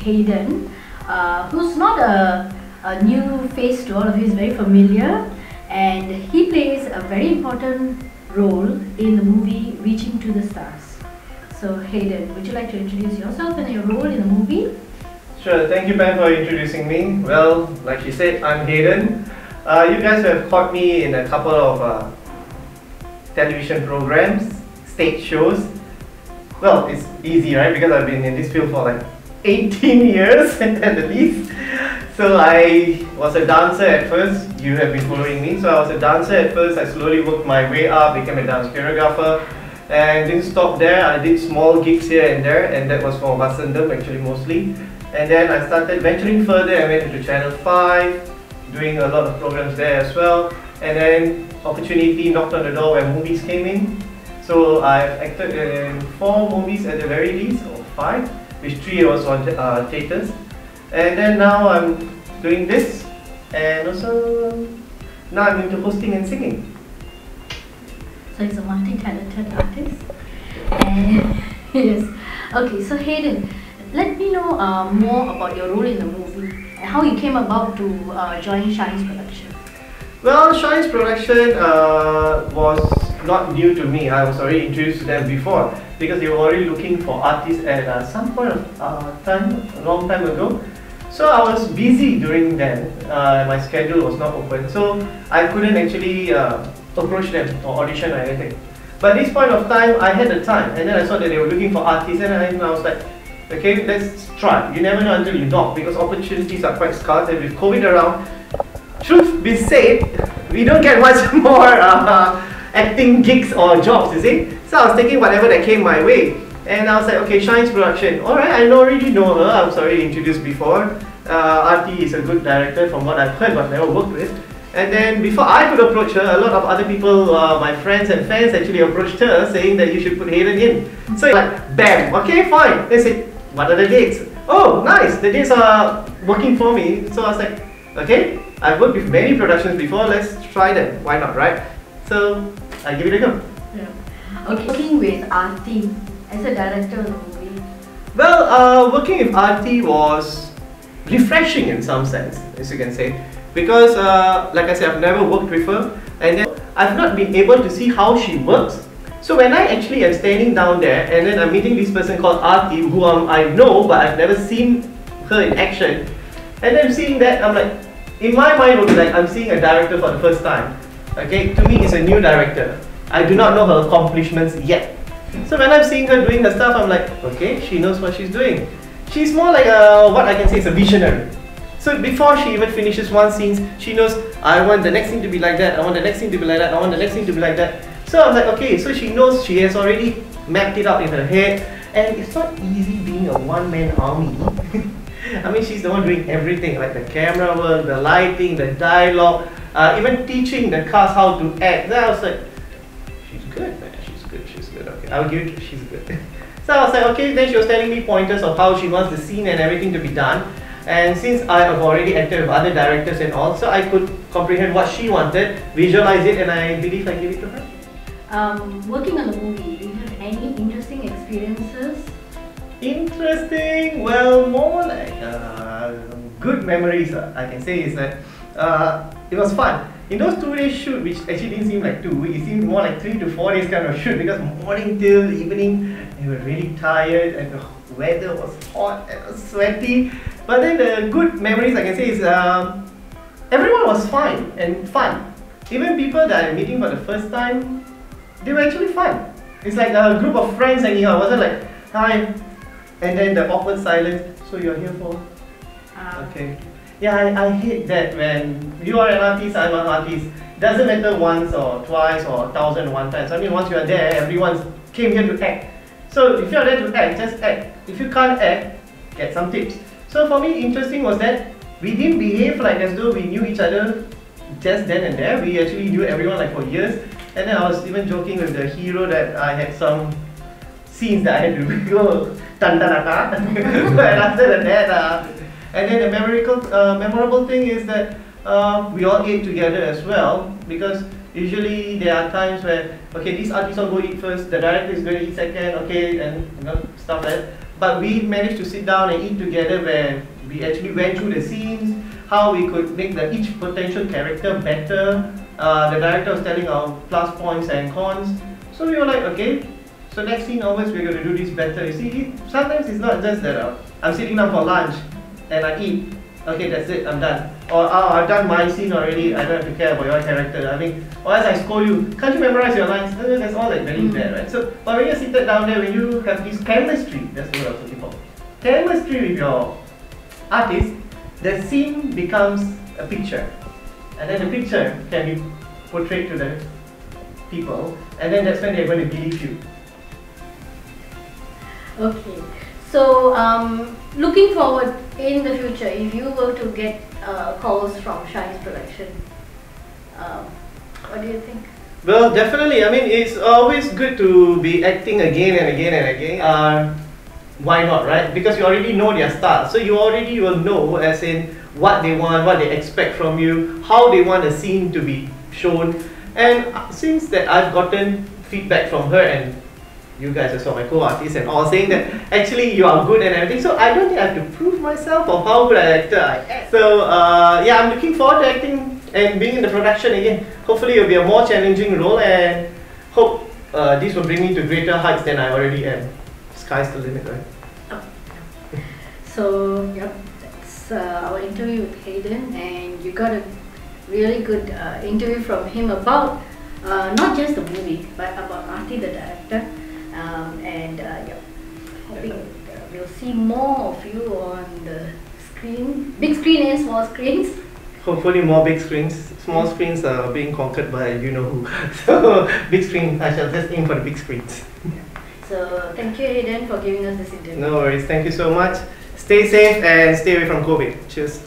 Haydon, who's not a new face to all of you, he's very familiar, and he plays a very important role in the movie Reaching to the Stars. So Haydon, would you like to introduce yourself and your role in the movie? Sure, thank you Pam for introducing me. Well, like you said, I'm Haydon. You guys have caught me in a couple of television programs, stage shows. Well, it's easy, right? Because I've been in this field for like 18 years at the least. So I was a dancer at first. You have been following me. So I was a dancer at first. I slowly worked my way up, became a dance choreographer, and didn't stop there. I did small gigs here and there, and that was for Vasandam actually mostly. And then I started venturing further. I went into Channel 5, doing a lot of programs there as well. And then opportunity knocked on the door where movies came in. So I've acted in 4 movies at the very least, or 5, which 3 was on theatres. And then now I'm doing this, and also now I'm into hosting and singing. So he's a multi-talented artist. And yes. Okay, so Haydon, let me know more about your role in the movie and how you came about to join Shinz Productions. Well, Shinz Production was not new to me. I was already introduced to them before because they were already looking for artists at some point of time, a long time ago. So I was busy during then. My schedule was not open, so I couldn't actually approach them or audition or anything. But at this point of time, I had the time, and then I saw that they were looking for artists, and I was like, okay, let's try. You never know until you knock, because opportunities are quite scarce, and with COVID around, truth be said, we don't get much more acting gigs or jobs, you see. So I was taking whatever that came my way, and I was like, okay, Shinz Production. Alright, I already know her. I was already introduced before. Aarti is a good director from what I've heard, but never worked with. And then before I could approach her, a lot of other people, my friends and fans actually approached her saying that you should put Haydon in. So like, bam, okay, fine. They said, what are the dates? Oh, nice, the dates are working for me. So I was like, okay, I've worked with many productions before, let's try them. Why not, right? So I give it a go. Yeah. Okay, working with Aarti as a director of the movie. Well, working with Aarti was refreshing in some sense, as you can say, because like I said, I've never worked with her, and then I've not been able to see how she works. So when I actually am standing down there and then I'm meeting this person called Aarti, who I know but I've never seen her in action, and then seeing that, I'm like, in my mind it would be like I'm seeing a director for the first time. Okay, to me it's a new director. I do not know her accomplishments yet. So when I'm seeing her doing her stuff, I'm like, okay, she knows what she's doing. She's more like what I can say is a visionary. So before she even finishes one scene, she knows, I want the next thing to be like that, I want the next thing to be like that, I want the next thing to be like that. So I was like, okay, so she knows, she has already mapped it out in her head, and it's not easy being a one-man army. I mean, she's the one doing everything, like the camera work, the lighting, the dialogue, even teaching the cast how to act. Then I was like, she's good, man, she's good, okay, I'll give it, she's good. So I was like, okay, then she was telling me pointers of how she wants the scene and everything to be done. And since I have already acted with other directors and all, so I could comprehend what she wanted, visualize it, and I believe I gave it to her. Working on the movie, do you have any interesting experiences? Interesting? Well, more like good memories, I can say, is that it was fun. In those 2-day shoot, which actually didn't seem like 2, it seemed more like 3 to 4 days kind of shoot, because morning till evening, they were really tired and the weather was hot and was sweaty. But then the good memories I can say is everyone was fine and fun. Even people that I'm meeting for the first time, they were actually fun. It's like a group of friends hanging out. It wasn't like, hi, and then the awkward silence, so you're here for? Okay. Yeah, I hate that when you are an artist, I'm an artist. Doesn't matter once or twice or 1,001 times. I mean, once you are there, everyone came here to act. So if you're there to act, just act. If you can't act, get some tips. So for me, interesting was that we didn't behave like as though we knew each other just then and there. We actually knew everyone like for years. And then I was even joking with the hero that I had some scenes that I had to go tan-ta-ta-ta. And after that, and then the memorable thing is that we all ate together as well, because usually there are times where, okay, these artists all go eat first, the director is going to eat second, okay, and stuff like that. but we managed to sit down and eat together where we actually went through the scenes, how we could make each potential character better. The director was telling our plus points and cons. So we were like, okay, so next scene onwards we're going to do this better. You see, sometimes it's not just that I'm sitting down for lunch and I eat. Okay, that's it, I'm done. Or I've done my scene already, I don't have to care about your character. I mean, or as I scold you, can't you memorize your lines? That's all like very bad, right? So, but when you're seated down there, when you have this chemistry, that's what I was looking for. Chemistry with your artist, the scene becomes a picture. And then the picture can be portrayed to the people, and then that's when they're going to believe you. Okay, so looking forward in the future, if you were to get calls from Shinz Production, what do you think? Well, definitely. I mean, it's always good to be acting again and again and again. Why not, right? Because you already know their style, so you already will know as in what they want, what they expect from you, how they want a scene to be shown. And since that I've gotten feedback from her and you guys are my co-artists and all saying that actually you are good and everything, so I don't think I have to prove myself of how good an actor I am. So yeah, I'm looking forward to acting and being in the production again. Hopefully it will be a more challenging role, and hope this will bring me to greater heights than I already am. Sky's the limit, right? Oh. So yep, that's our interview with Haydon, and you got a really good interview from him about not just the movie but about Aarti the director. Yeah, hoping we'll see more of you on the screen, big screen and small screens. Hopefully more big screens. Small screens are being conquered by you know who. So big screen, I shall just aim for the big screens. So thank you, Haydon, for giving us this interview. No worries, thank you so much. Stay safe and stay away from COVID. Cheers.